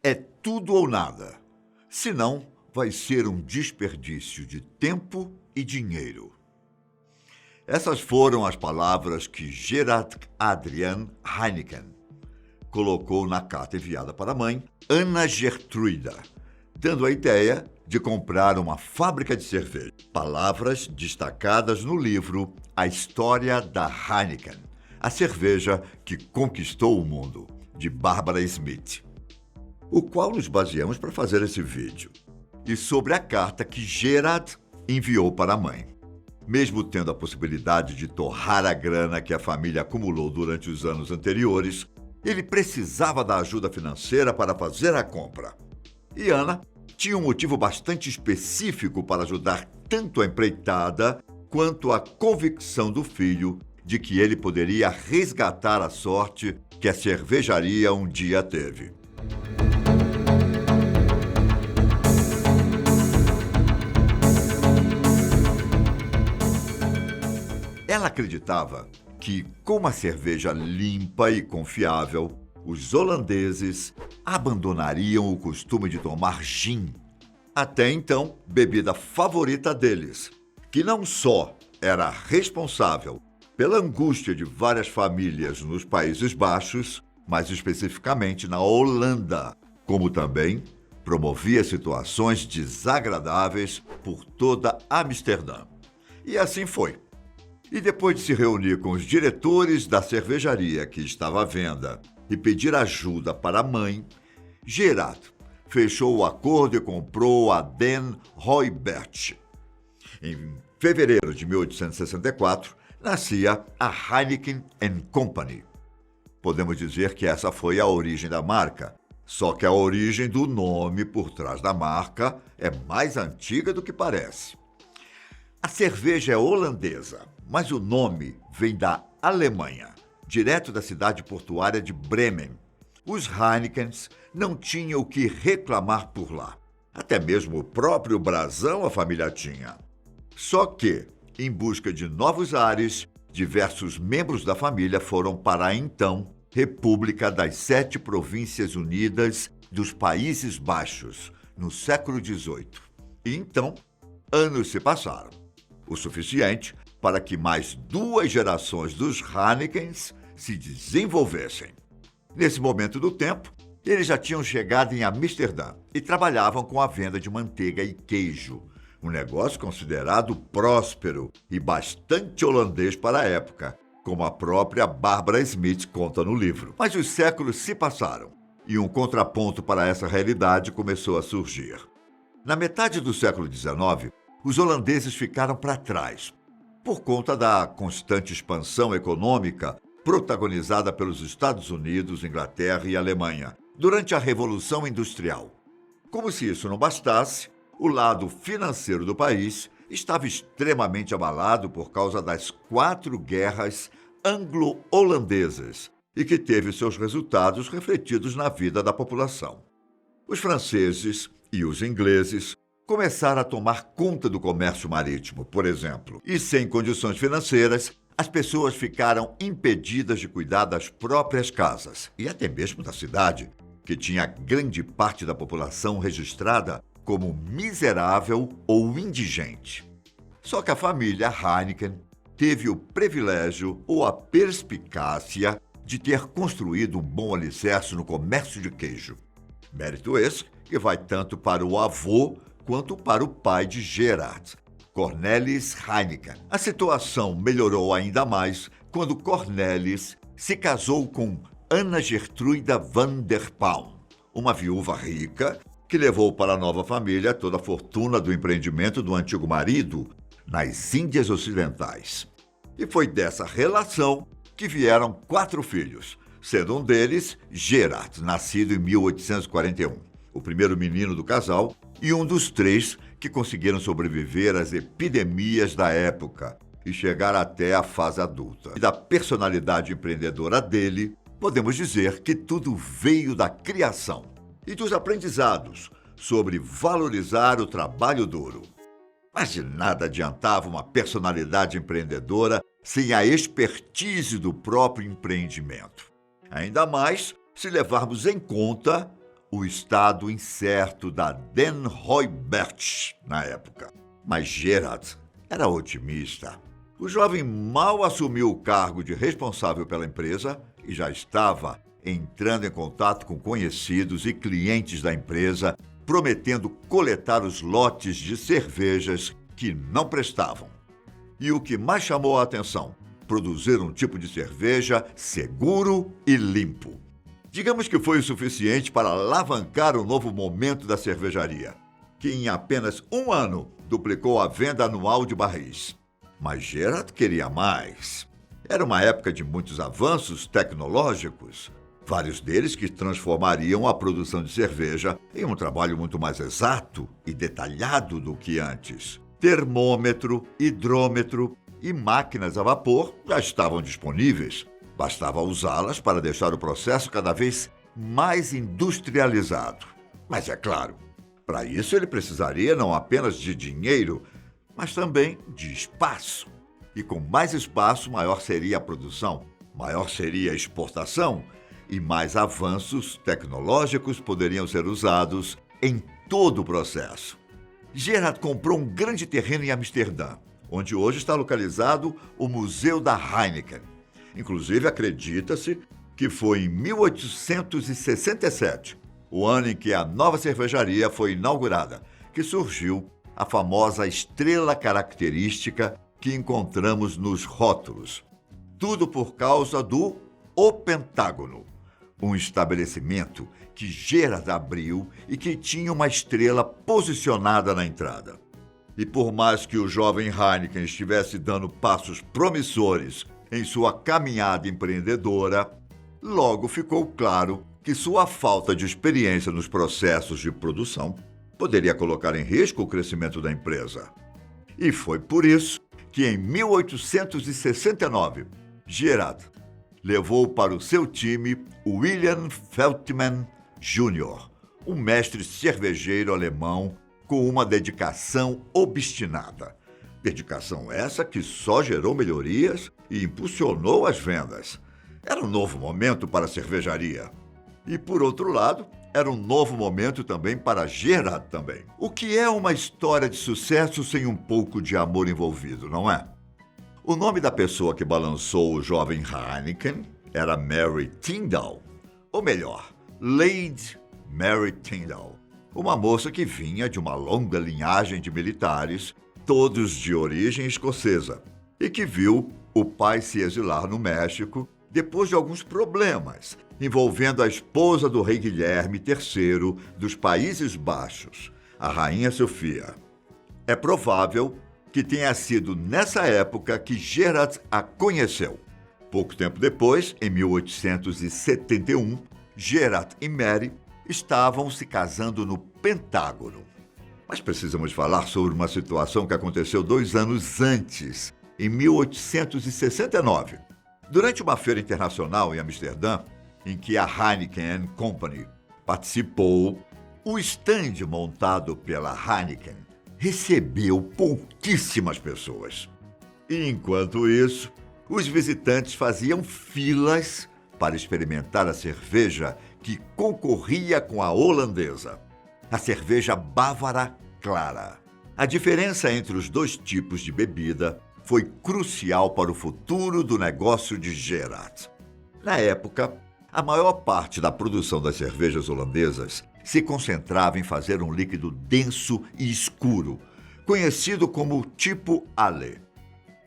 É tudo ou nada. Senão, vai ser um desperdício de tempo e dinheiro. Essas foram as palavras que Gerard Adrian Heineken colocou na carta enviada para a mãe, Ana Gertruida, dando a ideia de comprar uma fábrica de cerveja. Palavras destacadas no livro A História da Heineken, a cerveja que conquistou o mundo, de Barbara Smith, o qual nos baseamos para fazer esse vídeo, e sobre a carta que Gerard enviou para a mãe. Mesmo tendo a possibilidade de torrar a grana que a família acumulou durante os anos anteriores, ele precisava da ajuda financeira para fazer a compra. E Ana tinha um motivo bastante específico para ajudar tanto a empreitada quanto a convicção do filho de que ele poderia resgatar a sorte que a cervejaria um dia teve. Ela acreditava que, com uma cerveja limpa e confiável, os holandeses abandonariam o costume de tomar gin, até então bebida favorita deles, que não só era responsável pela angústia de várias famílias nos Países Baixos, mas especificamente na Holanda, como também promovia situações desagradáveis por toda Amsterdã. E assim foi. E depois de se reunir com os diretores da cervejaria que estava à venda e pedir ajuda para a mãe, Gerard fechou o acordo e comprou a Den Roybert. Em fevereiro de 1864, nascia a Heineken Company. Podemos dizer que essa foi a origem da marca, só que a origem do nome por trás da marca é mais antiga do que parece. A cerveja é holandesa, mas o nome vem da Alemanha, direto da cidade portuária de Bremen. Os Heinekens não tinham o que reclamar por lá. Até mesmo o próprio brasão a família tinha. Só que, em busca de novos ares, diversos membros da família foram para a então República das 7 Províncias Unidas dos Países Baixos, no século XVIII. E então, anos se passaram, o suficiente para que mais 2 gerações dos Heinekens se desenvolvessem. Nesse momento do tempo, eles já tinham chegado em Amsterdã e trabalhavam com a venda de manteiga e queijo, um negócio considerado próspero e bastante holandês para a época, como a própria Barbara Smith conta no livro. Mas os séculos se passaram e um contraponto para essa realidade começou a surgir. Na metade do século XIX, os holandeses ficaram para trás, por conta da constante expansão econômica protagonizada pelos Estados Unidos, Inglaterra e Alemanha, durante a Revolução Industrial. Como se isso não bastasse, o lado financeiro do país estava extremamente abalado por causa das 4 guerras anglo-holandesas e que teve seus resultados refletidos na vida da população. Os franceses e os ingleses começaram a tomar conta do comércio marítimo, por exemplo, e sem condições financeiras, as pessoas ficaram impedidas de cuidar das próprias casas e até mesmo da cidade, que tinha grande parte da população registrada como miserável ou indigente. Só que a família Heineken teve o privilégio ou a perspicácia de ter construído um bom alicerce no comércio de queijo. Mérito esse que vai tanto para o avô quanto para o pai de Gerard, Cornelis Heineken. A situação melhorou ainda mais quando Cornelis se casou com Ana Gertruida van der Palm, uma viúva rica que levou para a nova família toda a fortuna do empreendimento do antigo marido nas Índias Ocidentais. E foi dessa relação que vieram 4 filhos, sendo um deles Gerard, nascido em 1841, o primeiro menino do casal e um dos 3 que conseguiram sobreviver às epidemias da época e chegar até a fase adulta. E da personalidade empreendedora dele, podemos dizer que tudo veio da criação e dos aprendizados sobre valorizar o trabalho duro. Mas de nada adiantava uma personalidade empreendedora sem a expertise do próprio empreendimento. Ainda mais se levarmos em conta o estado incerto da Den Hooybert na época. Mas Gerard era otimista. O jovem mal assumiu o cargo de responsável pela empresa e já estava entrando em contato com conhecidos e clientes da empresa, prometendo coletar os lotes de cervejas que não prestavam. E o que mais chamou a atenção? Produzir um tipo de cerveja seguro e limpo. Digamos que foi o suficiente para alavancar o novo momento da cervejaria, que em apenas um ano duplicou a venda anual de barris. Mas Gerard queria mais. Era uma época de muitos avanços tecnológicos, vários deles que transformariam a produção de cerveja em um trabalho muito mais exato e detalhado do que antes. Termômetro, hidrômetro e máquinas a vapor já estavam disponíveis. Bastava usá-las para deixar o processo cada vez mais industrializado. Mas é claro, para isso ele precisaria não apenas de dinheiro, mas também de espaço. E com mais espaço, maior seria a produção, maior seria a exportação e mais avanços tecnológicos poderiam ser usados em todo o processo. Gerard comprou um grande terreno em Amsterdã, onde hoje está localizado o Museu da Heineken. Inclusive, acredita-se que foi em 1867, o ano em que a nova cervejaria foi inaugurada, que surgiu a famosa estrela característica que encontramos nos rótulos. Tudo por causa do O Pentágono, um estabelecimento que Gerard abriu e que tinha uma estrela posicionada na entrada. E por mais que o jovem Heineken estivesse dando passos promissores em sua caminhada empreendedora, logo ficou claro que sua falta de experiência nos processos de produção poderia colocar em risco o crescimento da empresa. E foi por isso que, em 1869, Gerard levou para o seu time William Veltman Jr., um mestre cervejeiro alemão com uma dedicação obstinada. Dedicação essa que só gerou melhorias e impulsionou as vendas. Era um novo momento para a cervejaria. E, por outro lado, era um novo momento também para Gerard também. O que é uma história de sucesso sem um pouco de amor envolvido, não é? O nome da pessoa que balançou o jovem Heineken era Mary Tyndall, ou melhor, Lady Mary Tyndall, uma moça que vinha de uma longa linhagem de militares, todos de origem escocesa, e que viu o pai se exilar no México depois de alguns problemas envolvendo a esposa do rei Guilherme III dos Países Baixos, a rainha Sofia. É provável que tenha sido nessa época que Gerard a conheceu. Pouco tempo depois, em 1871, Gerard e Mary estavam se casando no Pentágono. Mas precisamos falar sobre uma situação que aconteceu 2 anos antes, em 1869. Durante uma feira internacional em Amsterdã, em que a Heineken Company participou, o estande montado pela Heineken recebeu pouquíssimas pessoas. E enquanto isso, os visitantes faziam filas para experimentar a cerveja que concorria com a holandesa, a cerveja bávara clara. A diferença entre os dois tipos de bebida foi crucial para o futuro do negócio de Gerard. Na época, a maior parte da produção das cervejas holandesas se concentrava em fazer um líquido denso e escuro, conhecido como tipo Ale.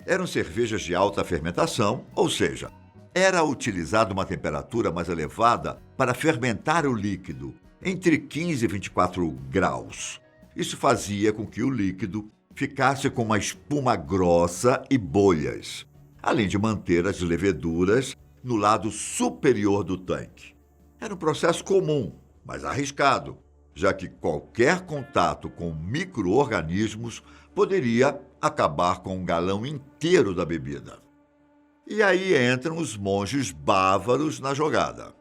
Eram cervejas de alta fermentação, ou seja, era utilizada uma temperatura mais elevada para fermentar o líquido, entre 15 e 24 graus. Isso fazia com que o líquido ficasse com uma espuma grossa e bolhas, além de manter as leveduras no lado superior do tanque. Era um processo comum, mas arriscado, já que qualquer contato com micro-organismos poderia acabar com um galão inteiro da bebida. E aí entram os monges bávaros na jogada.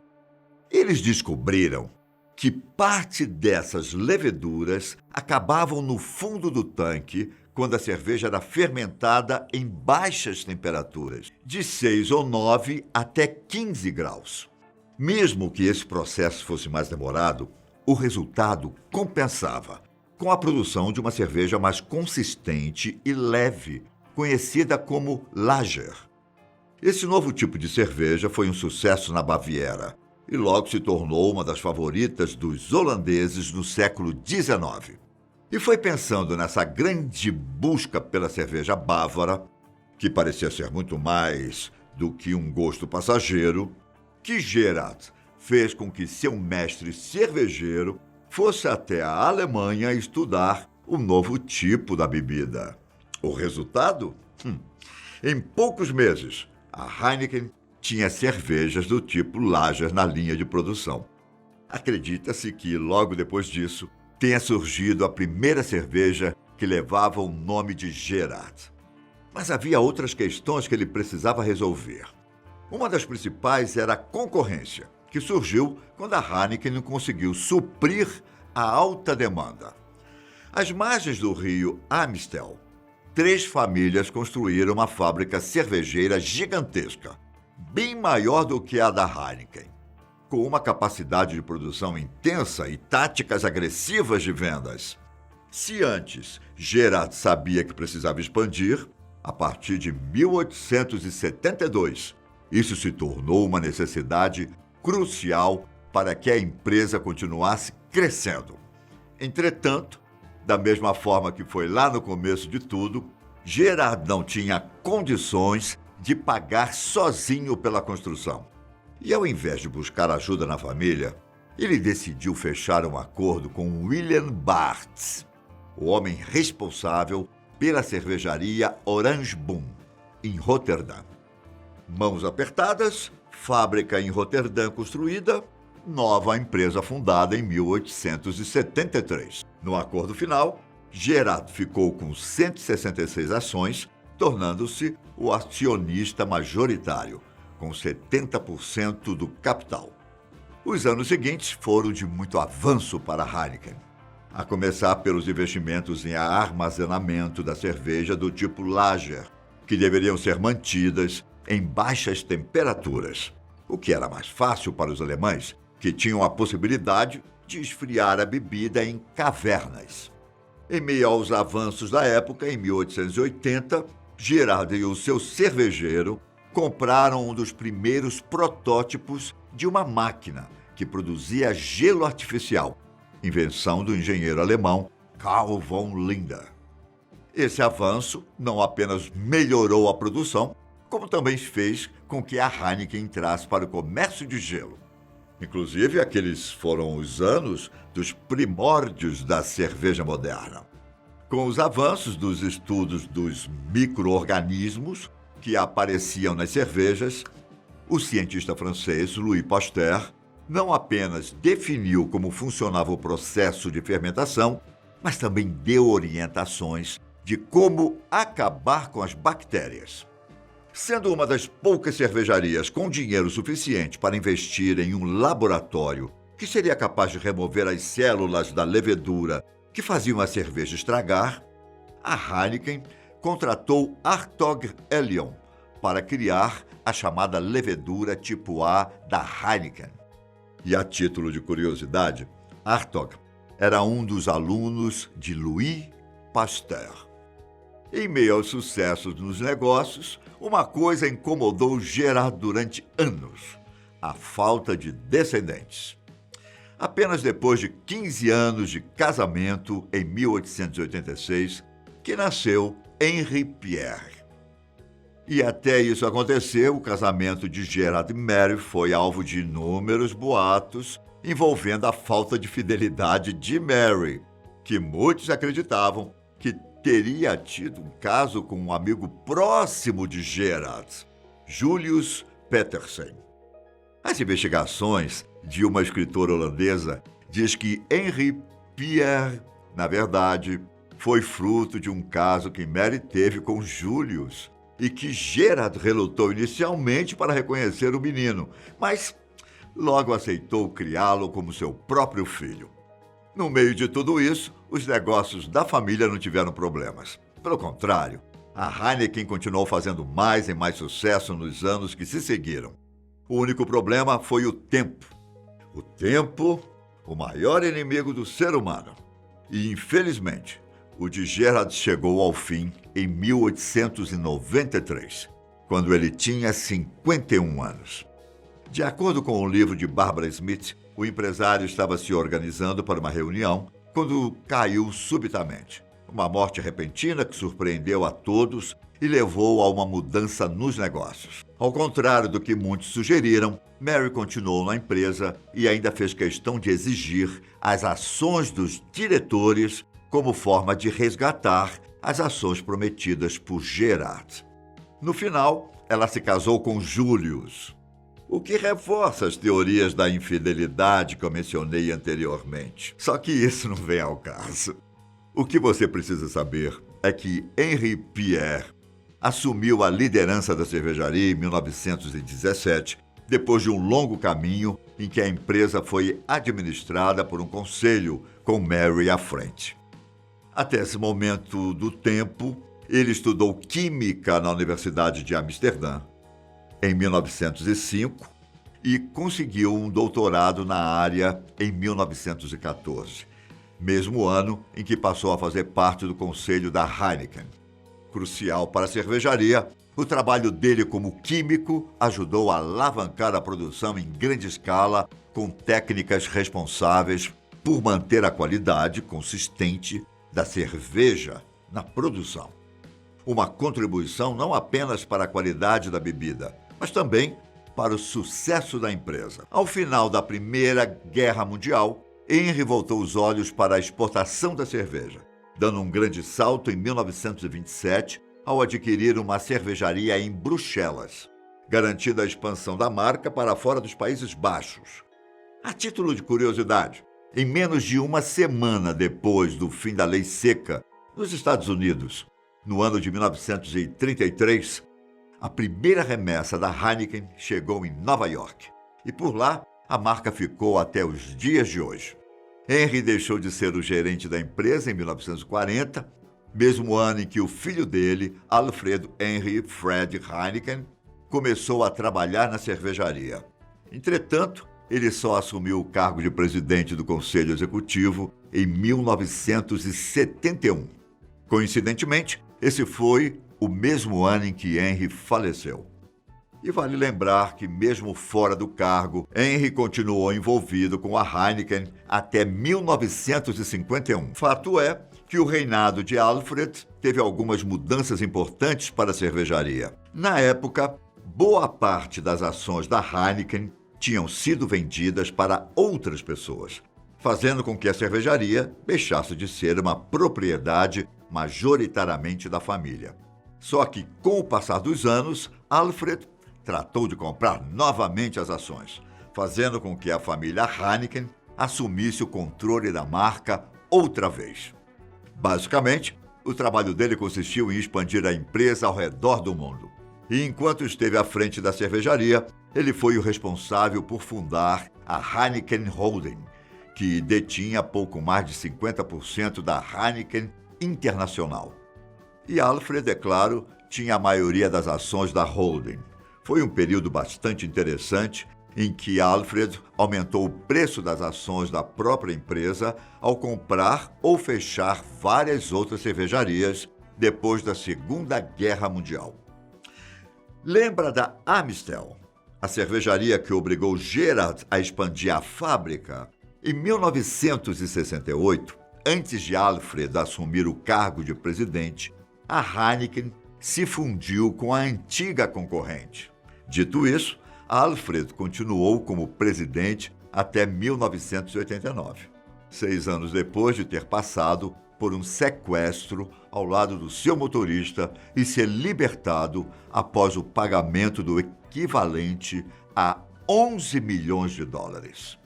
Eles descobriram que parte dessas leveduras acabavam no fundo do tanque quando a cerveja era fermentada em baixas temperaturas, de 6 ou 9 até 15 graus. Mesmo que esse processo fosse mais demorado, o resultado compensava, com a produção de uma cerveja mais consistente e leve, conhecida como Lager. Esse novo tipo de cerveja foi um sucesso na Baviera e logo se tornou uma das favoritas dos holandeses no século XIX. E foi pensando nessa grande busca pela cerveja bávara, que parecia ser muito mais do que um gosto passageiro, que Gerard fez com que seu mestre cervejeiro fosse até a Alemanha estudar o novo tipo da bebida. O resultado? Em poucos meses, a Heineken tinha cervejas do tipo Lager na linha de produção. Acredita-se que, logo depois disso, tenha surgido a primeira cerveja que levava o nome de Gerard. Mas havia outras questões que ele precisava resolver. Uma das principais era a concorrência, que surgiu quando a Heineken não conseguiu suprir a alta demanda. Às margens do rio Amstel, 3 famílias construíram uma fábrica cervejeira gigantesca, bem maior do que a da Heineken, com uma capacidade de produção intensa e táticas agressivas de vendas. Se antes Gerard sabia que precisava expandir, a partir de 1872, isso se tornou uma necessidade crucial para que a empresa continuasse crescendo. Entretanto, da mesma forma que foi lá no começo de tudo, Gerard não tinha condições de pagar sozinho pela construção. E ao invés de buscar ajuda na família, ele decidiu fechar um acordo com William Baerts, o homem responsável pela cervejaria Oranjeboom, em Roterdã. Mãos apertadas, fábrica em Roterdã construída, nova empresa fundada em 1873. No acordo final, Gerard ficou com 166 ações, tornando-se o acionista majoritário, com 70% do capital. Os anos seguintes foram de muito avanço para a Heineken, a começar pelos investimentos em armazenamento da cerveja do tipo Lager, que deveriam ser mantidas em baixas temperaturas, o que era mais fácil para os alemães, que tinham a possibilidade de esfriar a bebida em cavernas. Em meio aos avanços da época, em 1880, Gerard e o seu cervejeiro compraram um dos primeiros protótipos de uma máquina que produzia gelo artificial, invenção do engenheiro alemão Carl von Linde. Esse avanço não apenas melhorou a produção, como também fez com que a Heineken entrasse para o comércio de gelo. Inclusive, aqueles foram os anos dos primórdios da cerveja moderna. Com os avanços dos estudos dos micro-organismos que apareciam nas cervejas, o cientista francês Louis Pasteur não apenas definiu como funcionava o processo de fermentação, mas também deu orientações de como acabar com as bactérias. Sendo uma das poucas cervejarias com dinheiro suficiente para investir em um laboratório que seria capaz de remover as células da levedura que faziam a cerveja estragar, a Heineken contratou Hartog Elion para criar a chamada levedura tipo A da Heineken. E a título de curiosidade, Hartog era um dos alunos de Louis Pasteur. Em meio aos sucessos nos negócios, uma coisa incomodou Gerard durante anos: a falta de descendentes. Apenas depois de 15 anos de casamento, em 1886, que nasceu Henri Pierre. E até isso acontecer, o casamento de Gerard e Mary foi alvo de inúmeros boatos envolvendo a falta de fidelidade de Mary, que muitos acreditavam que teria tido um caso com um amigo próximo de Gerard, Julius Petersen. As investigações de uma escritora holandesa diz que Henri Pierre, na verdade, foi fruto de um caso que Mary teve com Julius e que Gerard relutou inicialmente para reconhecer o menino, mas logo aceitou criá-lo como seu próprio filho. No meio de tudo isso, os negócios da família não tiveram problemas. Pelo contrário, a Heineken continuou fazendo mais e mais sucesso nos anos que se seguiram. O único problema foi o tempo. O tempo o maior inimigo do ser humano. E, infelizmente, o de Gerard chegou ao fim em 1893, quando ele tinha 51 anos. De acordo com o livro de Barbara Smith, o empresário estava se organizando para uma reunião quando caiu subitamente. Uma morte repentina que surpreendeu a todos e levou a uma mudança nos negócios. Ao contrário do que muitos sugeriram, Mary continuou na empresa e ainda fez questão de exigir as ações dos diretores como forma de resgatar as ações prometidas por Gerard. No final, ela se casou com Julius, o que reforça as teorias da infidelidade que eu mencionei anteriormente. Só que isso não vem ao caso. O que você precisa saber é que Henry Pierre assumiu a liderança da cervejaria em 1917, depois de um longo caminho em que a empresa foi administrada por um conselho com Mary à frente. Até esse momento do tempo, ele estudou Química na Universidade de Amsterdã, em 1905, e conseguiu um doutorado na área em 1914, mesmo ano em que passou a fazer parte do conselho da Heineken. Crucial para a cervejaria, o trabalho dele como químico ajudou a alavancar a produção em grande escala com técnicas responsáveis por manter a qualidade consistente da cerveja na produção. Uma contribuição não apenas para a qualidade da bebida, mas também para o sucesso da empresa. Ao final da Primeira Guerra Mundial, Henry voltou os olhos para a exportação da cerveja, dando um grande salto em 1927 ao adquirir uma cervejaria em Bruxelas, garantindo a expansão da marca para fora dos Países Baixos. A título de curiosidade, em menos de uma semana depois do fim da Lei Seca nos Estados Unidos, no ano de 1933, a primeira remessa da Heineken chegou em Nova York e por lá a marca ficou até os dias de hoje. Henry deixou de ser o gerente da empresa em 1940, mesmo ano em que o filho dele, Alfred Henry Fred Heineken, começou a trabalhar na cervejaria. Entretanto, ele só assumiu o cargo de presidente do Conselho Executivo em 1971. Coincidentemente, esse foi o mesmo ano em que Henry faleceu. E vale lembrar que, mesmo fora do cargo, Henry continuou envolvido com a Heineken até 1951. Fato é que o reinado de Alfred teve algumas mudanças importantes para a cervejaria. Na época, boa parte das ações da Heineken tinham sido vendidas para outras pessoas, fazendo com que a cervejaria deixasse de ser uma propriedade majoritariamente da família. Só que, com o passar dos anos, Alfred tratou de comprar novamente as ações, fazendo com que a família Heineken assumisse o controle da marca outra vez. Basicamente, o trabalho dele consistiu em expandir a empresa ao redor do mundo. E enquanto esteve à frente da cervejaria, ele foi o responsável por fundar a Heineken Holding, que detinha pouco mais de 50% da Heineken Internacional. E Alfred, é claro, tinha a maioria das ações da holding. Foi um período bastante interessante em que Alfred aumentou o preço das ações da própria empresa ao comprar ou fechar várias outras cervejarias depois da Segunda Guerra Mundial. Lembra da Amstel, a cervejaria que obrigou Gerard a expandir a fábrica? Em 1968, antes de Alfred assumir o cargo de presidente, a Heineken se fundiu com a antiga concorrente. Dito isso, Alfred continuou como presidente até 1989, 6 anos depois de ter passado por um sequestro ao lado do seu motorista e ser libertado após o pagamento do equivalente a 11 milhões de dólares.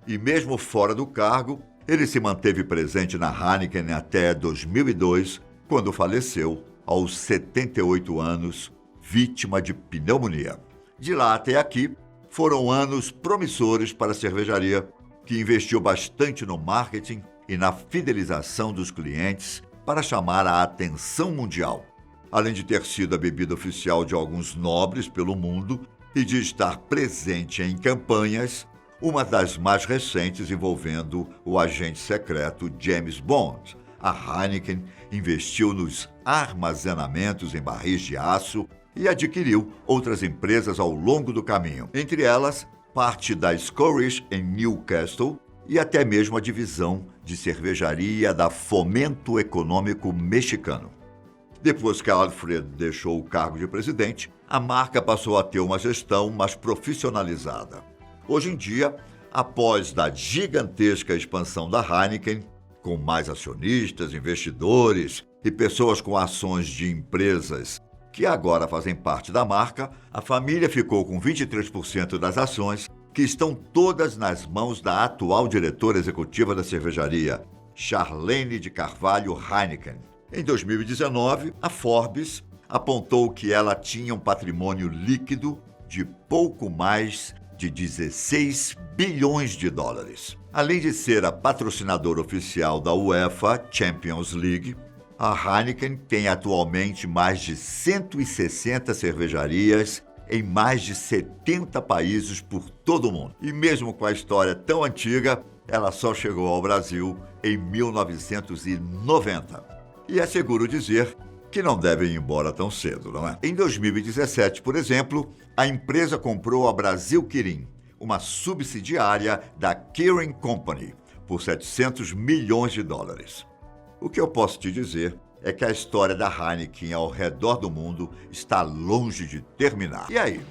E mesmo fora do cargo, ele se manteve presente na Heineken até 2002, quando faleceu aos 78 anos, vítima de pneumonia. De lá até aqui, foram anos promissores para a cervejaria, que investiu bastante no marketing e na fidelização dos clientes para chamar a atenção mundial, além de ter sido a bebida oficial de alguns nobres pelo mundo e de estar presente em campanhas. uma das mais recentes envolvendo o agente secreto James Bond. A Heineken investiu nos armazenamentos em barris de aço e adquiriu outras empresas ao longo do caminho, entre elas parte da Scottish em Newcastle e até mesmo a divisão de cervejaria da Fomento Econômico Mexicano. Depois que Alfred deixou o cargo de presidente, a marca passou a ter uma gestão mais profissionalizada. Hoje em dia, após da gigantesca expansão da Heineken, com mais acionistas, investidores e pessoas com ações de empresas que agora fazem parte da marca, a família ficou com 23% das ações, que estão todas nas mãos da atual diretora executiva da cervejaria, Charlene de Carvalho Heineken. Em 2019, a Forbes apontou que ela tinha um patrimônio líquido de pouco mais de 16 bilhões de dólares. Além de ser a patrocinadora oficial da UEFA Champions League, a Heineken tem atualmente mais de 160 cervejarias em mais de 70 países por todo o mundo. E mesmo com a história tão antiga, ela só chegou ao Brasil em 1990. E é seguro dizer que não devem ir embora tão cedo, não é? Em 2017, por exemplo, a empresa comprou a Brasil Kirin, uma subsidiária da Kirin Company, por 700 milhões de dólares. O que eu posso te dizer é que a história da Heineken ao redor do mundo está longe de terminar. E aí,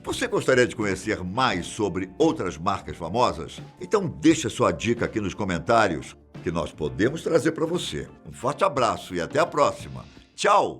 você gostaria de conhecer mais sobre outras marcas famosas? Então deixa sua dica aqui nos comentários que nós podemos trazer para você. Um forte abraço e até a próxima. Tchau!